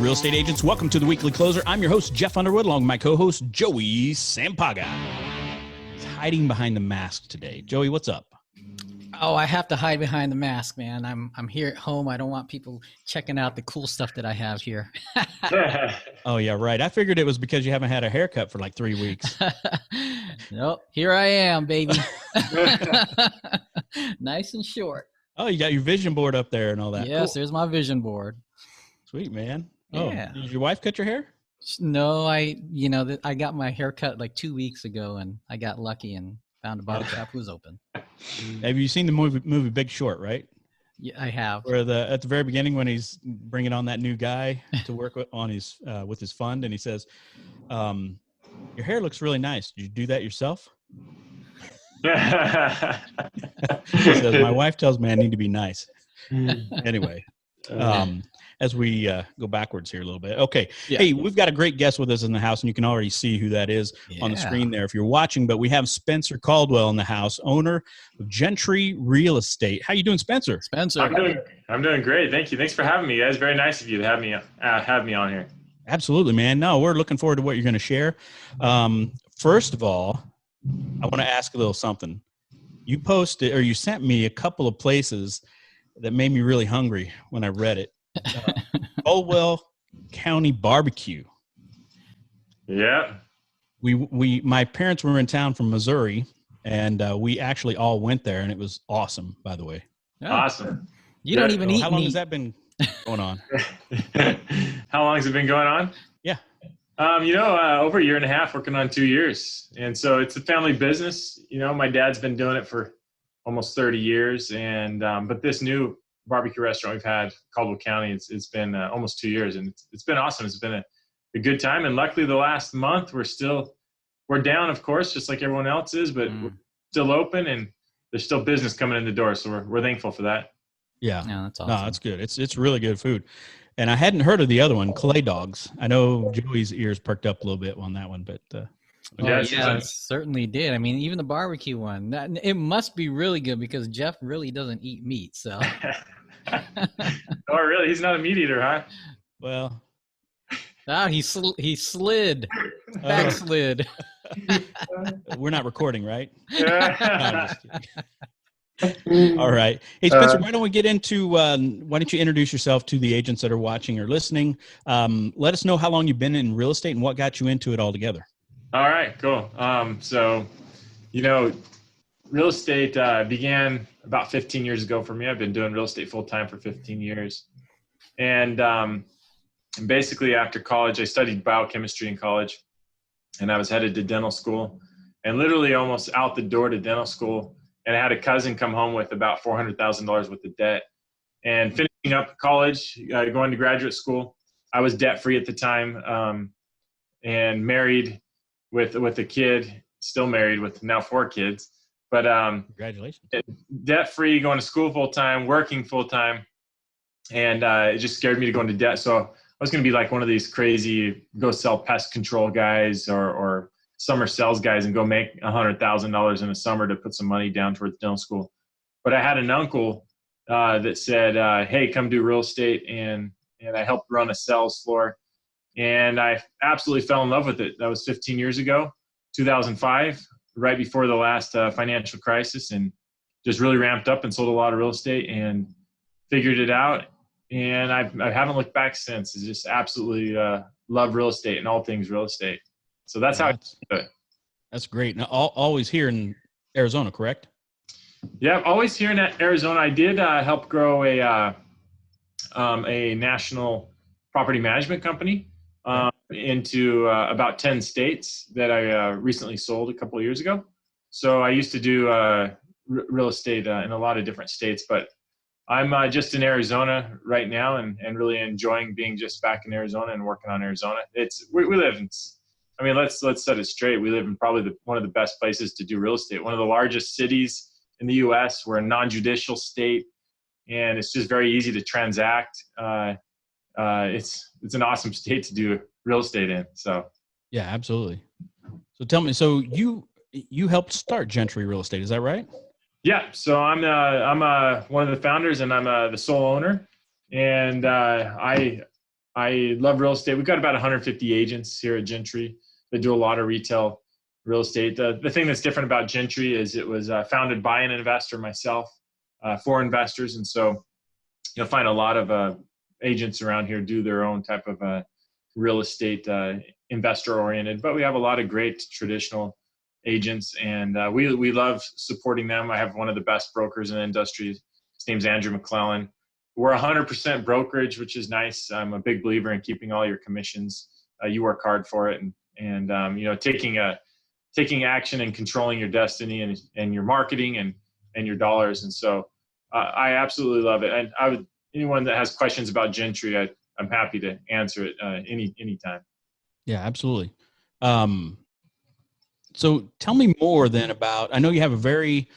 real estate agents. Welcome to the Weekly Closer. I'm your host, Jeff Underwood, along with my co-host, Joey Sampaga. He's hiding behind the mask today. Joey, what's up? Oh, I have to hide behind the mask, man. I'm here at home. I don't want people checking out the cool stuff that I have here. Oh, yeah, right. I figured it was because you haven't had a haircut for like 3 weeks. Nope. Here I am, baby. Nice and short. Oh, you got your vision board up there and all that. Yes, Cool. There's my vision board. Sweet, man. Yeah. Oh, did your wife cut your hair? No, I got my hair cut like 2 weeks ago, and I got lucky and found a barber shop was open. Have you seen the movie Big Short, right? Yeah, I have. Where at the very beginning when he's bringing on that new guy to work with his fund, and he says, your hair looks really nice. Did you do that yourself? He says, my wife tells me I need to be nice. Anyway, as we go backwards here a little bit. Okay. Yeah. Hey, we've got a great guest with us in the house, and you can already see who that is on the screen there if you're watching. But we have Spencer Caldwell in the house, owner of Gentry Real Estate. How you doing, Spencer? I'm doing great. Thank you. Thanks for having me, guys. Very nice of you to have me on here. Absolutely, man. No, we're looking forward to what you're going to share. First of all, I want to ask a little something. You sent me a couple of places that made me really hungry when I read it. Caldwell County Barbecue. Yeah. My parents were in town from Missouri, and we actually all went there, and it was awesome, by the way. Oh. Awesome. You don't even eat How long meat. has that been going on? How long has it been going on? Yeah. Over a year and a half, working on 2 years. And so it's a family business. My dad's been doing it for almost 30 years. And, but this new barbecue restaurant we've had, Caldwell County, it's been almost 2 years, and it's been awesome. It's been a good time. And luckily the last month we're down, of course, just like everyone else is, but we're still open and there's still business coming in the door. So we're thankful for that. Yeah. No, that's awesome. No, that's good. It's really good food. And I hadn't heard of the other one, Clay Dogs. I know Joey's ears perked up a little bit on that one, but it certainly did. I mean, even the barbecue one, it must be really good because Jeff really doesn't eat meat. So, oh, really? He's not a meat eater, huh? Well, he slid, backslid. We're not recording, right? No, all right. Hey, Spencer, why don't we get into, why don't you introduce yourself to the agents that are watching or listening? Let us know how long you've been in real estate and what got you into it altogether. All right, cool. Real estate began about 15 years ago for me. I've been doing real estate full time for 15 years. And basically after college, I studied biochemistry in college, and I was headed to dental school, and literally almost out the door to dental school. And I had a cousin come home with about $400,000 worth of debt. And finishing up college, going to graduate school, I was debt free at the time, and married with a kid, still married with now 4 kids. But congratulations. Debt free, going to school full time, working full time, and it just scared me to go into debt. So I was going to be like one of these crazy go sell pest control guys or summer sales guys and go make $100,000 in a summer to put some money down towards dental school. But I had an uncle that said, hey, come do real estate. And I helped run a sales floor. And I absolutely fell in love with it. That was 15 years ago, 2005, right before the last financial crisis, and just really ramped up and sold a lot of real estate and figured it out. And I haven't looked back since. I just absolutely love real estate and all things real estate. So that's how I do it. That's great. Now, always here in Arizona, correct? Yeah, always here in Arizona. I did help grow a national property management company into about 10 states that I recently sold a couple of years ago. So I used to do real estate in a lot of different states, but I'm just in Arizona right now and really enjoying being just back in Arizona and working on Arizona. We live in, let's set it straight. We live in probably one of the best places to do real estate, one of the largest cities in the U.S. We're a non-judicial state, and it's just very easy to transact. It's an awesome state to do real estate in. So yeah, absolutely. So tell me, so you helped start Gentry Real Estate, is that right? Yeah. So I'm one of the founders, and I'm the sole owner. And I I love real estate. We've got about 150 agents here at Gentry that do a lot of retail real estate. The thing that's different about Gentry is it was founded by an investor, myself, for investors. And so you'll find a lot of agents around here do their own type of real estate investor oriented, but we have a lot of great traditional agents, and we love supporting them. I have one of the best brokers in the industry. His name's Andrew McClellan. We're 100% brokerage, which is nice. I'm a big believer in keeping all your commissions. You work hard for it, and you know, taking action and controlling your destiny and your marketing and your dollars. And so I absolutely love it. And anyone that has questions about Gentry, I'm happy to answer it anytime. Yeah, absolutely. So tell me more then about, I know you have a very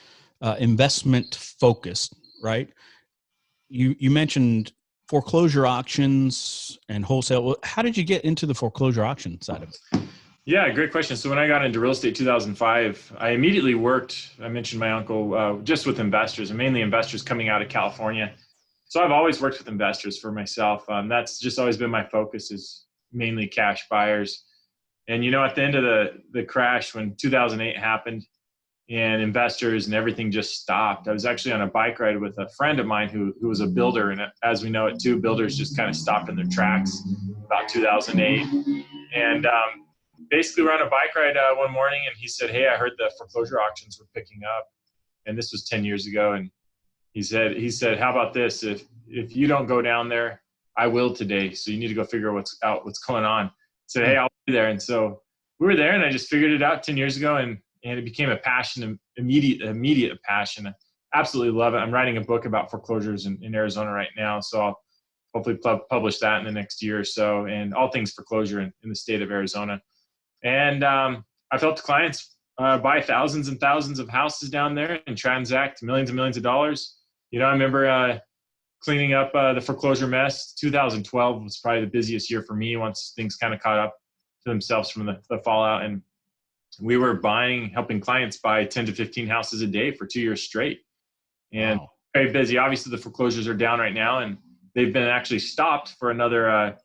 investment focused, right? You mentioned foreclosure auctions and wholesale. Well, how did you get into the foreclosure auction side of it? Yeah, great question. So when I got into real estate 2005, I immediately worked, I mentioned my uncle, just with investors, and mainly investors coming out of California. So I've always worked with investors for myself. That's just always been my focus, is mainly cash buyers. And, you know, at the end of the crash, when 2008 happened and investors and everything just stopped, I was actually on a bike ride with a friend of mine who was a builder. And as we know it too, builders just kind of stopped in their tracks about 2008. And basically we're on a bike ride one morning, and he said, "Hey, I heard the foreclosure auctions were picking up." And this was 10 years ago. And he said, "How about this? If you don't go down there, I will today. So you need to go figure what's going on." I said, "Hey, I'll be there." And so we were there, and I just figured it out 10 years ago, and it became a passion, immediate passion. I absolutely love it. I'm writing a book about foreclosures in Arizona right now. So I'll hopefully publish that in the next year or so, and all things foreclosure in the state of Arizona. And I've helped clients buy thousands and thousands of houses down there and transact millions and millions of dollars. You know, I remember cleaning up the foreclosure mess. 2012 was probably the busiest year for me once things kind of caught up to themselves from the fallout. And we were helping clients buy 10 to 15 houses a day for 2 years straight. And wow, very busy. Obviously, the foreclosures are down right now, and they've been actually stopped for another,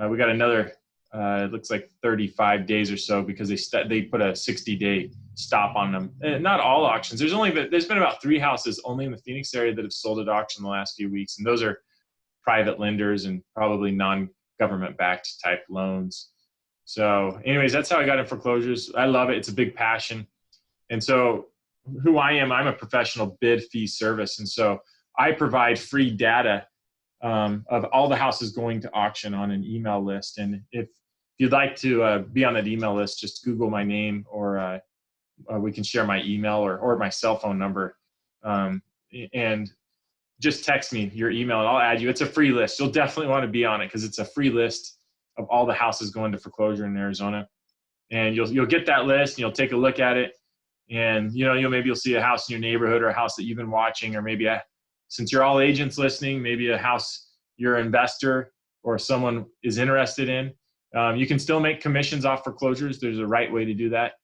we got another, it looks like 35 days or so, because they put a 60-day stop on them. And not all auctions. There's been about 3 houses only in the Phoenix area that have sold at auction the last few weeks. And those are private lenders and probably non-government backed type loans. So anyways, that's how I got in foreclosures. I love it. It's a big passion. And so who I am, I'm a professional bid fee service. And so I provide free data of all the houses going to auction on an email list. And if you'd like to be on that email list, just Google my name, or we can share my email or my cell phone number, and just text me your email and I'll add you. It's a free list. You'll definitely want to be on it because it's a free list of all the houses going to foreclosure in Arizona. And you'll get that list and you'll take a look at it. And, you know, you'll see a house in your neighborhood, or a house that you've been watching, or maybe since you're all agents listening, maybe a house your investor or someone is interested in. You can still make commissions off foreclosures. There's a right way to do that.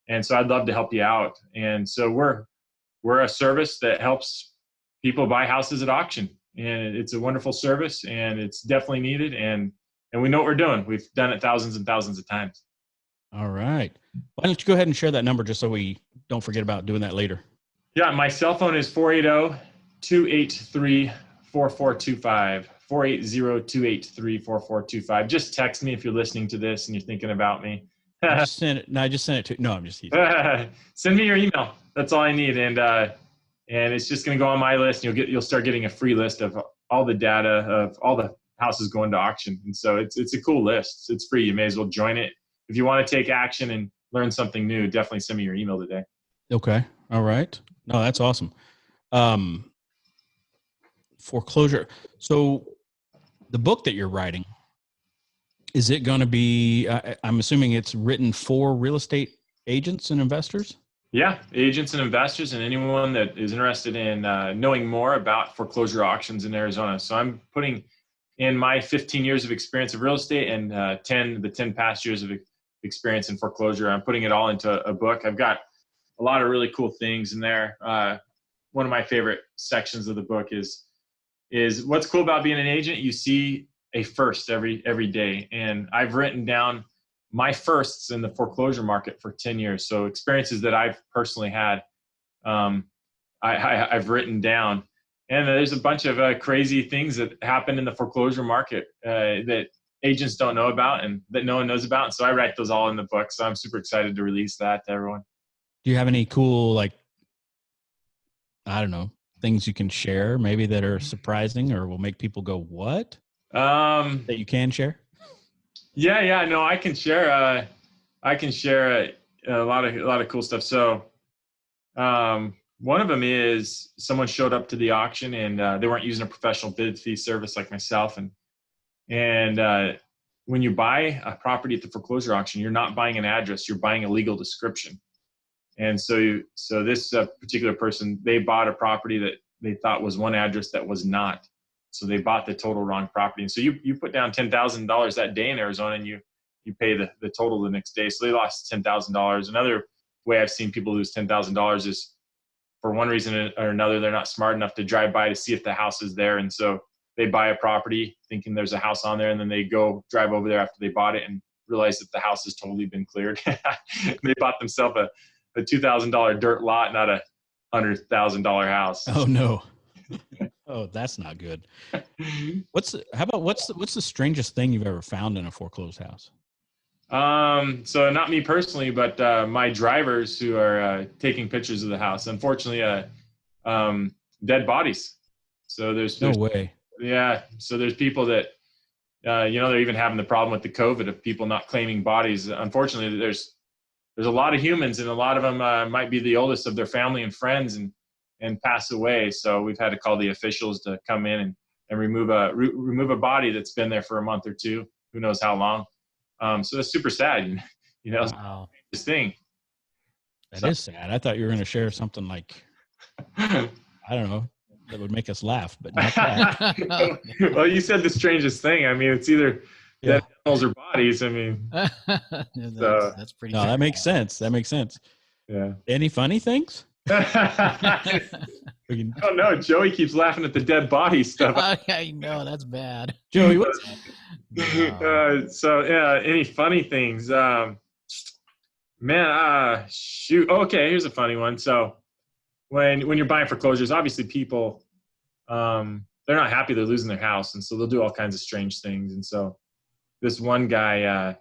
And so I'd love to help you out. And so we're a service that helps people buy houses at auction. And it's a wonderful service, and it's definitely needed. And we know what we're doing. We've done it thousands and thousands of times. All right. Why don't you go ahead and share that number just so we don't forget about doing that later? Yeah, my cell phone is 480-283-4425. 480-283-4425. Just text me if you're listening to this and you're thinking about me. I just sent it to. No, I'm just send me your email. That's all I need, and it's just going to go on my list. And you'll start getting a free list of all the data of all the houses going to auction. And so it's a cool list. It's free. You may as well join it. If you want to take action and learn something new, definitely send me your email today. Okay. All right. No, that's awesome. Foreclosure. So the book that you're writing, is it going to be, I'm assuming it's written for real estate agents and investors? Yeah, agents and investors, and anyone that is interested in knowing more about foreclosure auctions in Arizona. So I'm putting in my 15 years of experience of real estate and 10 past years of experience in foreclosure. I'm putting it all into a book. I've got a lot of really cool things in there. One of my favorite sections of the book is what's cool about being an agent. You see a first every day. And I've written down my firsts in the foreclosure market for 10 years. So experiences that I've personally had, I've written down. And there's a bunch of crazy things that happen in the foreclosure market that agents don't know about and that no one knows about. And so I write those all in the book. So I'm super excited to release that to everyone. Do you have any cool, like, I don't know, things you can share maybe that are surprising or will make people go, what? That you can share? Yeah. No, I can share. A lot of cool stuff. So, one of them is someone showed up to the auction and they weren't using a professional bid fee service like myself. And when you buy a property at the foreclosure auction, you're not buying an address, you're buying a legal description. And so this particular person, they bought a property that they thought was one address that was not. So they bought the total wrong property. And so you put down $10,000 that day in Arizona and you pay the total the next day. So they lost $10,000. Another way I've seen people lose $10,000 is for one reason or another, they're not smart enough to drive by to see if the house is there. And so they buy a property thinking there's a house on there, and then they go drive over there after they bought it and realize that the house has totally been cleared. They bought themselves a $2,000 dirt lot, not a $100,000 house. Oh no. Oh, that's not good. What's the strangest thing you've ever found in a foreclosed house? So not me personally, but my drivers who are taking pictures of the house. Unfortunately, dead bodies. So there's no way. Yeah. So there's people that they're even having the problem with the COVID of people not claiming bodies. Unfortunately, there's a lot of humans, and a lot of them might be the oldest of their family and friends and pass away. So we've had to call the officials to come in and remove a body that's been there for a month or two, who knows how long. So it's super sad, Wow. This thing. That is sad. I thought you were going to share something like, I don't know, that would make us laugh, but not that. Well, you said the strangest thing. I mean, it's either dead animals or bodies. I mean, that's pretty. No, that makes sense. That makes sense. Yeah. Any funny things? Oh no, Joey keeps laughing at the dead body stuff. I know that's bad. Joey, what's any funny things? Shoot. Okay, here's a funny one. So when you're buying foreclosures, obviously people they're not happy they're losing their house, and so they'll do all kinds of strange things. And so this one guy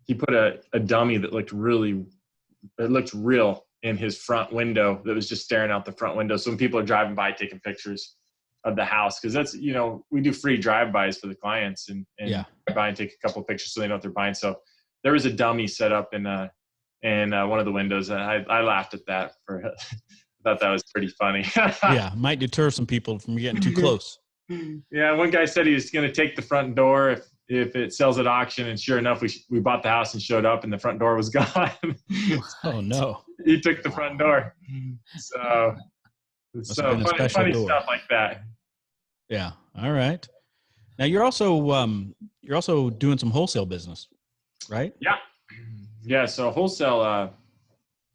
he put a dummy that looked real in his front window that was just staring out the front window. So when people are driving by taking pictures of the house, because that's, we do free drive-bys for the clients and buy and take a couple of pictures so they know what they're buying. So there was a dummy set up in one of the windows, and I laughed at that. I thought that was pretty funny. Yeah, might deter some people from getting too close. Yeah, one guy said he was going to take the front door if it sells at auction, and sure enough, we bought the house and showed up, and the front door was gone. Oh no! He took the front door. So funny stuff like that. Yeah. All right. Now you're also doing some wholesale business, right? Yeah. Yeah. So wholesale,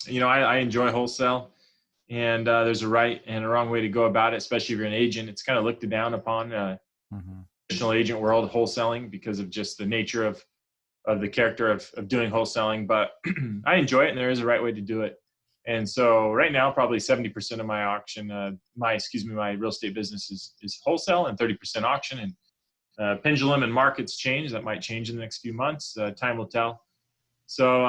I enjoy wholesale, and there's a right and a wrong way to go about it, especially if you're an agent. It's kind of looked down upon traditional agent world, wholesaling, because of just the nature of the character of doing wholesaling. But I enjoy it, and there is a right way to do it. And so right now, probably 70% of my auction, my real estate business is wholesale, and 30% auction. And pendulum and markets change. That might change in the next few months. Time will tell. So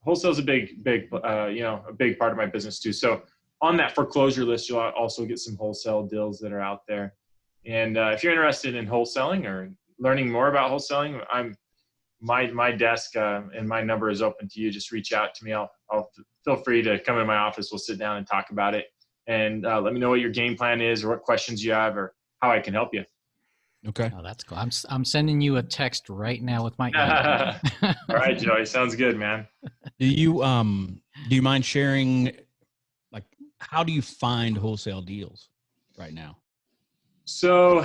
wholesale is a big part of my business too. So on that foreclosure list, you'll also get some wholesale deals that are out there. And if you're interested in wholesaling or learning more about wholesaling, my desk and my number is open to you. Just reach out to me. I'll feel free to come in my office. We'll sit down and talk about it, and let me know what your game plan is, or what questions you have, or how I can help you. Okay. Oh, that's cool. I'm sending you a text right now with my email. All right, Joey. Sounds good, man. Do you mind sharing, like, how do you find wholesale deals right now? So,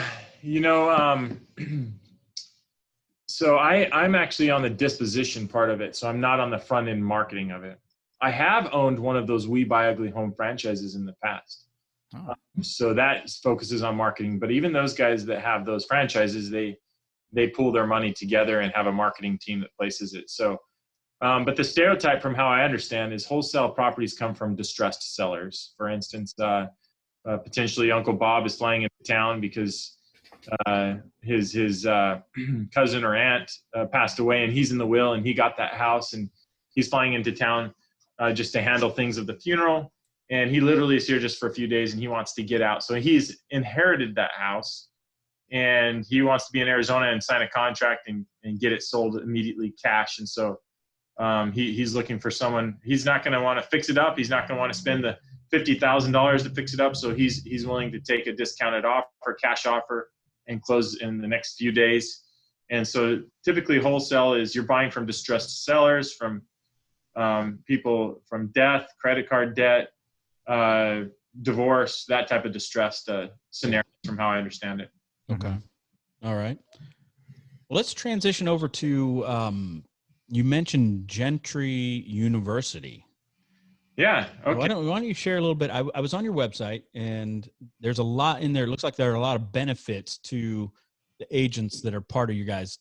so I'm actually on the disposition part of it. So I'm not on the front end marketing of it. I have owned one of those We Buy Ugly Home franchises in the past. Oh. So that focuses on marketing. But even those guys that have those franchises, they pool their money together and have a marketing team that places it. So, but the stereotype from how I understand is wholesale properties come from distressed sellers. For instance, potentially Uncle Bob is flying into town because his cousin or aunt passed away, and he's in the will, and he got that house, and he's flying into town just to handle things of the funeral. And he literally is here just for a few days, and he wants to get out. So he's inherited that house, and he wants to be in Arizona and sign a contract and get it sold immediately cash. And so he's looking for someone. He's not going to want to fix it up. He's not going to want to spend the $50,000 to fix it up. So he's willing to take a discounted offer, cash offer, and close in the next few days. And so typically wholesale is you're buying from distressed sellers, from people from death, credit card debt, divorce, that type of distressed scenario from how I understand it. Okay. All right. Well, let's transition over to, you mentioned Gentry University. Yeah. Okay. Why don't you share a little bit? I was on your website, and there's a lot in there. It looks like there are a lot of benefits to the agents that are part of your guys'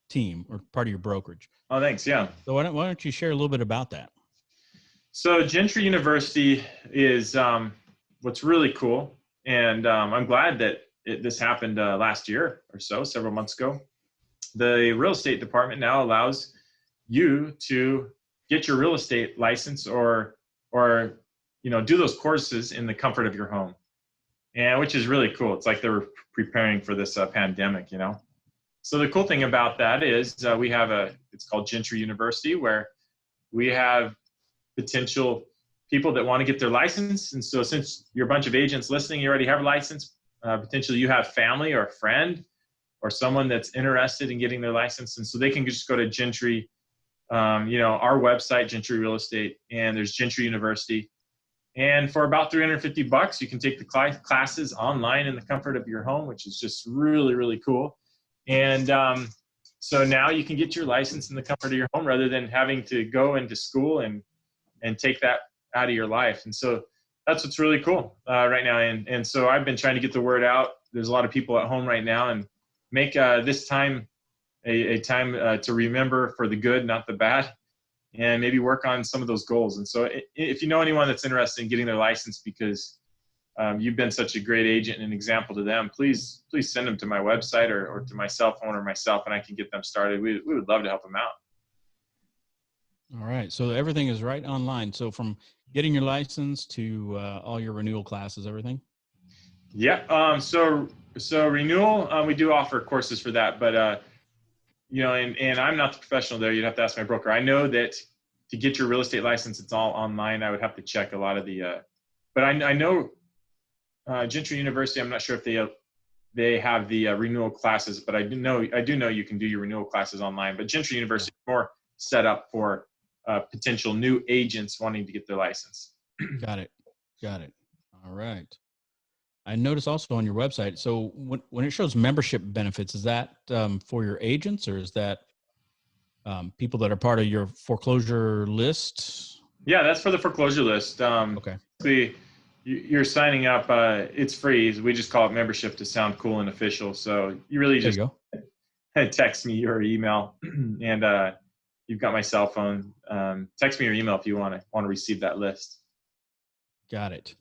team or part of your brokerage. Oh, thanks. Yeah. So why don't you share a little bit about that? So Gentry University is what's really cool, and I'm glad that this happened last year or so, several months ago. The real estate department now allows you to get your real estate license or do those courses in the comfort of your home, and which is really cool. It's like they were preparing for this pandemic, So the cool thing about that is we have it's called Gentry University, where we have potential people that want to get their license. And so since you're a bunch of agents listening, you already have a license, potentially you have family or a friend or someone that's interested in getting their license. And so they can just go to Gentry, our website, Gentry Real Estate, and there's Gentry University. And for about $350, you can take the classes online in the comfort of your home, which is just really, really cool. And so now you can get your license in the comfort of your home rather than having to go into school and take that out of your life. And so that's what's really cool right now. And so I've been trying to get the word out. There's a lot of people at home right now, and make this time a time to remember for the good, not the bad, and maybe work on some of those goals. And so if you know anyone that's interested in getting their license because you've been such a great agent and an example to them, please send them to my website or to my cell phone or myself, and I can get them started. We would love to help them out. All right. So everything is right online. So from getting your license to all your renewal classes, everything? Yeah. So renewal, we do offer courses for that, but and I'm not the professional there. You'd have to ask my broker. I know that to get your real estate license, it's all online. I would have to check a lot of but I know Gentry University, I'm not sure if they have the renewal classes, but I do know you can do your renewal classes online. But Gentry University is more set up for potential new agents wanting to get their license. Got it. All right. I noticed also on your website, so when it shows membership benefits, is that for your agents, or is that people that are part of your foreclosure list? Yeah, that's for the foreclosure list. Okay. You're signing up. It's free. We just call it membership to sound cool and official. So you really just text me or email, and you've got my cell phone. Text me or email if you want to receive that list. Got it.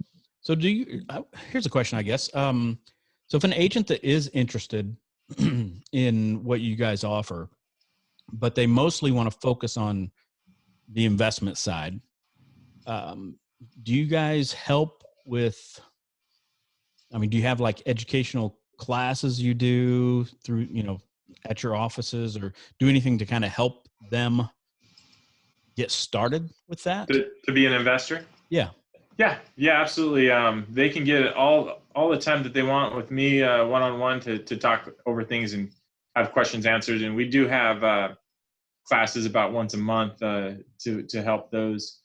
So here's a question, I guess. So if an agent that is interested in what you guys offer, but they mostly want to focus on the investment side, do you guys help with, do you have like educational classes you do through, at your offices, or do anything to kind of help them get started with that? To be an investor? Yeah. Yeah, absolutely. They can get all the time that they want with me one-on-one to talk over things and have questions answered. And we do have classes about once a month to help those.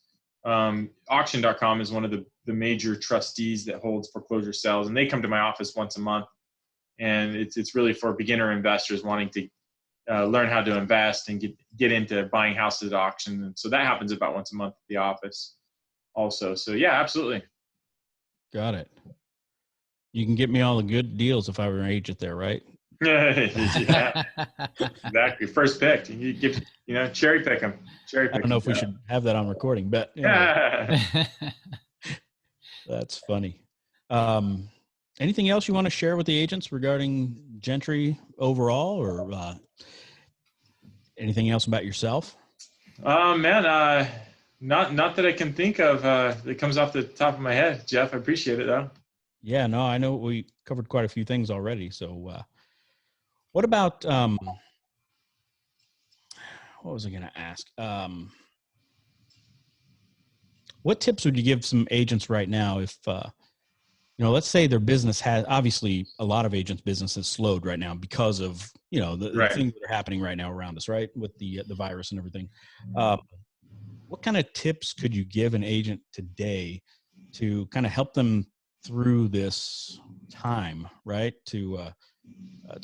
Auction.com is one of the major trustees that holds foreclosure sales, and they come to my office once a month. And it's really for beginner investors wanting to learn how to invest and get into buying houses at auction. And so that happens about once a month at the office also. So yeah, absolutely. Got it. You can get me all the good deals if I were an agent there, right? Yeah, exactly. First pick. You give, cherry pick them. Cherry pick. I don't know if we should have that on recording, but anyway. That's funny. Anything else you want to share with the agents regarding Gentry overall, or anything else about yourself? Man, not that I can think of that comes off the top of my head, Jeff. I appreciate it though. Yeah, no, I know we covered quite a few things already. So what about, what was I going to ask? What tips would you give some agents right now if, let's say their business has, obviously a lot of agents' business has slowed right now because of, the things that are happening right now around us, right? With the virus and everything. What kind of tips could you give an agent today to kind of help them through this time, right? To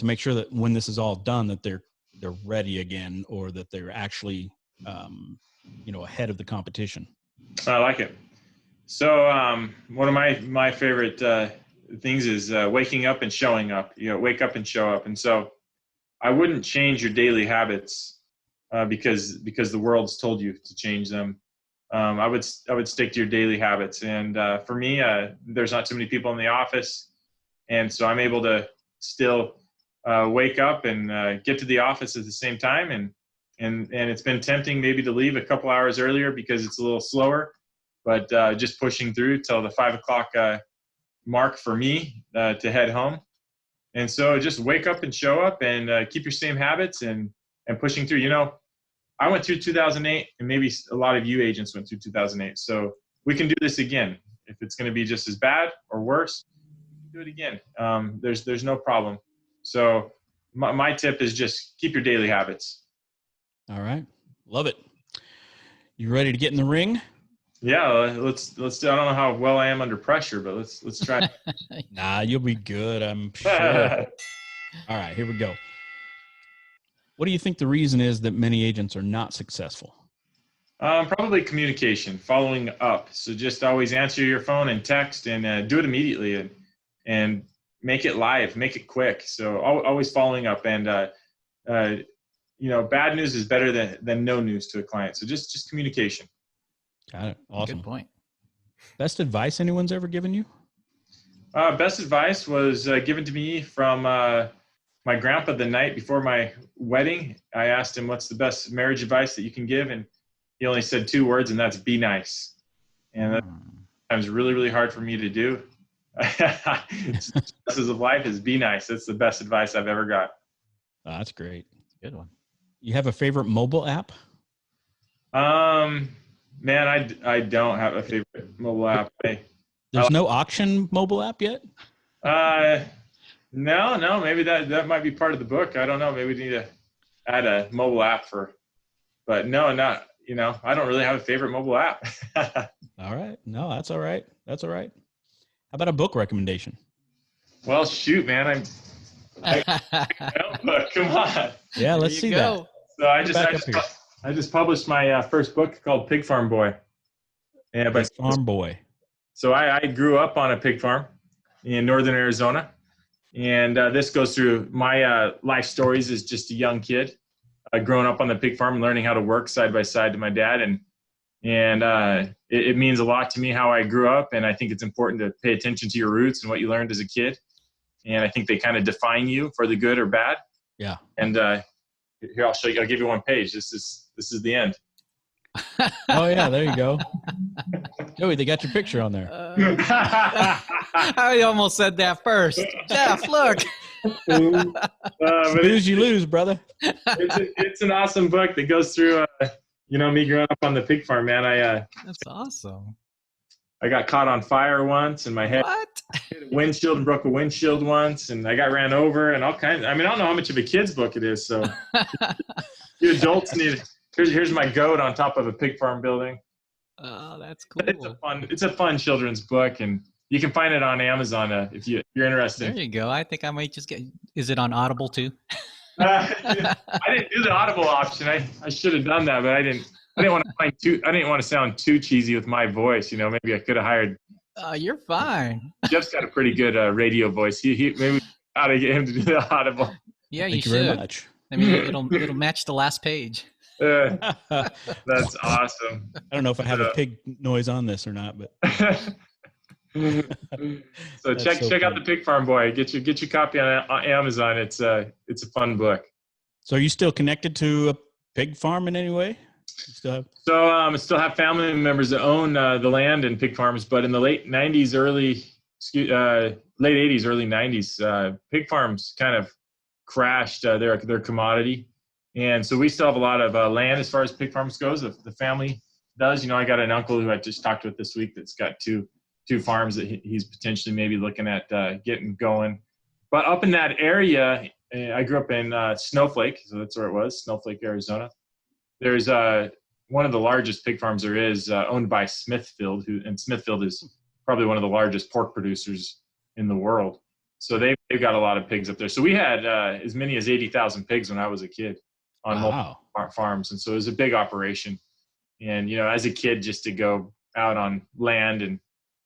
make sure that when this is all done, that they're ready again, or that they're actually, ahead of the competition. I like it. So one of my favorite things is waking up and showing up. Wake up and show up. And so I wouldn't change your daily habits because the world's told you to change them. I would stick to your daily habits. And for me, there's not too many people in the office, and so I'm able to still wake up and get to the office at the same time. And it's been tempting maybe to leave a couple hours earlier because it's a little slower, but just pushing through till the 5 o'clock mark for me to head home. And so just wake up and show up and keep your same habits and pushing through. I went through 2008, and maybe a lot of you agents went through 2008. So we can do this again. If it's going to be just as bad or worse, do it again. There's no problem. So my tip is just keep your daily habits. All right. Love it. You ready to get in the ring? Yeah, let's do. I don't know how well I am under pressure, but let's try. Nah, you'll be good, I'm sure. All right, here we go. What do you think the reason is that many agents are not successful? Probably communication, following up. So just always answer your phone and text, and do it immediately, and make it live, make it quick. So always following up, and bad news is better than no news to a client. So just communication. Got it. Awesome. Good point. Best advice anyone's ever given you? Best advice was given to me from my grandpa the night before my wedding. I asked him, what's the best marriage advice that you can give? And he only said 2 words, and that's be nice. And that's sometimes really, really hard for me to do. Lessons of life is be nice. That's the best advice I've ever got. Oh, that's great. Good one. You have a favorite mobile app? Man, I don't have a favorite mobile app. There's no auction mobile app yet? No. Maybe that might be part of the book. I don't know. Maybe we need to add a mobile app but no, not, I don't really have a favorite mobile app. All right. No, that's all right. That's all right. How about a book recommendation? Well, shoot, man. Come on. Yeah, let's see that. So I just published my first book called Pig Farm Boy. Yeah, Pig Farm Boy. So I grew up on a pig farm in northern Arizona, and this goes through my life stories as just a young kid, growing up on the pig farm and learning how to work side by side to my dad, and it means a lot to me how I grew up, and I think it's important to pay attention to your roots and what you learned as a kid, and I think they kind of define you for the good or bad. Yeah. And here, I'll show you. I'll give you one page. This is the end. Oh yeah, there you go. Joey, they got your picture on there. I almost said that first. Jeff, look. Lose, you lose, brother. It's an awesome book that goes through, me growing up on the pig farm, man. That's awesome. I got caught on fire once, and my head hit a windshield and broke a windshield once, and I got ran over, and all kinds. I mean, I don't know how much of a kid's book it is, so you adults need. Here's my goat on top of a pig farm building. Oh, that's cool. It's a fun children's book, and you can find it on Amazon if you're interested. There you go. I think I might just get. Is it on Audible too? I didn't do the Audible option. I should have done that, but I didn't want to sound too cheesy with my voice. Maybe I could have hired You're fine. Jeff's got a pretty good radio voice. He maybe ought to get him to do the audible. Yeah, Thank you you should. very much. I mean, it'll match the last page. That's awesome. I don't know if I have a pig noise on this or not, but so check out the Pig Farm Boy. Get your copy on Amazon. It's a fun book. So are you still connected to a pig farm in any way? So I still have family members that own the land and pig farms, but in the late 90s, late 80s, early 90s, pig farms kind of crashed their commodity. And so we still have a lot of land as far as pig farms goes. The family does. I got an uncle who I just talked with this week that's got two farms that he's potentially maybe looking at getting going. But up in that area, I grew up in Snowflake, so that's where it was, Snowflake, Arizona. There's one of the largest pig farms there is, owned by Smithfield, and Smithfield is probably one of the largest pork producers in the world. So they've got a lot of pigs up there. So we had as many as 80,000 pigs when I was a kid on multiple farms. And so it was a big operation. And, as a kid, just to go out on land and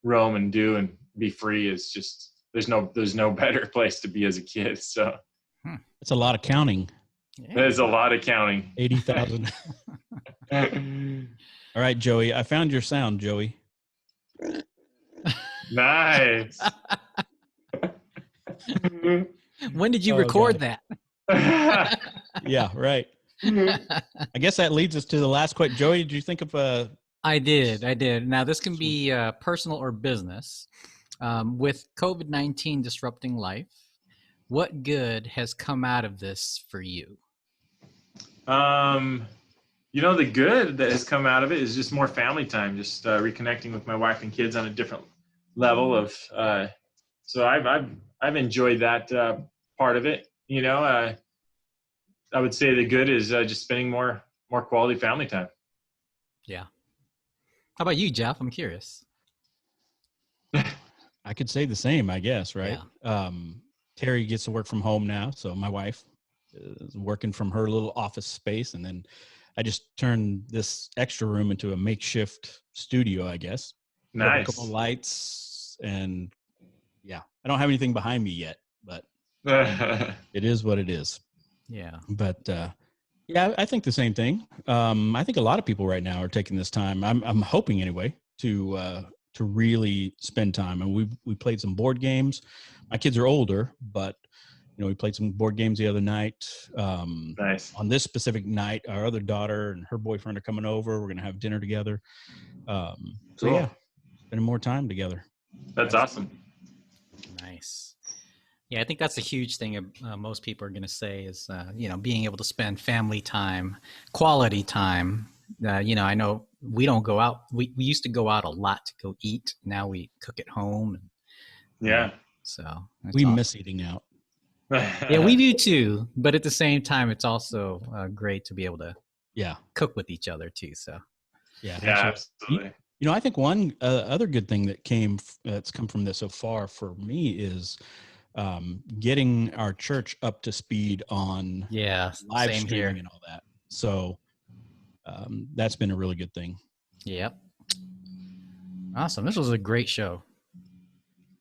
roam and do and be free is just, there's no better place to be as a kid. So it's a lot of counting. Yeah. There's a lot of counting. 80,000. All right, Joey. I found your sound, Joey. Nice. When did you record that? Yeah, right. I guess that leads us to the last question. Joey, did you think of I did. Now, this can be personal or business. With COVID-19 disrupting life, what good has come out of this for you? The good that has come out of it is just more family time, just reconnecting with my wife and kids on a different level of, so I've enjoyed that part of it. I would say the good is just spending more quality family time. Yeah. How about you, Jeff? I'm curious. I could say the same, I guess, right? Yeah. Terry gets to work from home now, so my wife is working from her little office space, and then I just turned this extra room into a makeshift studio, I guess. Nice. A couple of lights, and yeah, I don't have anything behind me yet, but it is what it is. Yeah. But yeah, I think the same thing. I think a lot of people right now are taking this time. I'm hoping anyway to really spend time. And we played some board games. My kids are older, but we played some board games the other night. Nice. On this specific night, our other daughter and her boyfriend are coming over. We're going to have dinner together. So yeah, spending more time together. That's awesome. Nice. Yeah, I think that's a huge thing most people are going to say is, being able to spend family time, quality time. I know we don't go out. We used to go out a lot to go eat. Now we cook at home. Yeah. So we miss eating out. Yeah, we do too. But at the same time, it's also great to be able to cook with each other too. So yeah, absolutely. I think one other good thing that's come from this so far for me is getting our church up to speed on live streaming and all that. So that's been a really good thing. Yep. Awesome. This was a great show.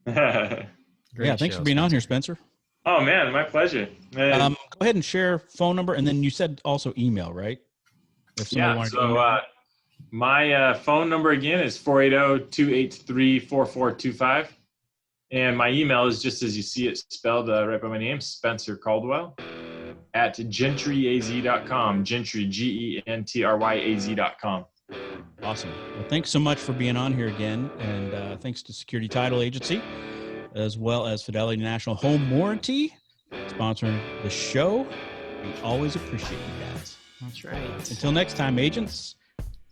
Thanks for being on here, Spencer. Oh man, my pleasure. Go ahead and share phone number, and then you said also email, right? If somebody wanted to my phone number again is 480-283-4425. And my email is just as you see it spelled right by my name, Spencer Caldwell, at gentryaz.com. Gentry, GENTRYAZ.com. Awesome. Well, thanks so much for being on here again. And thanks to Security Title Agency, as well as Fidelity National Home Warranty, sponsoring the show. We always appreciate you guys. That's right. Until next time, agents,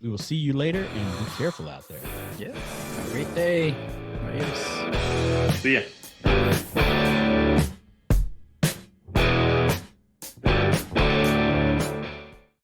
we will see you later, and be careful out there. Yeah. Have a great day. Adios. See ya.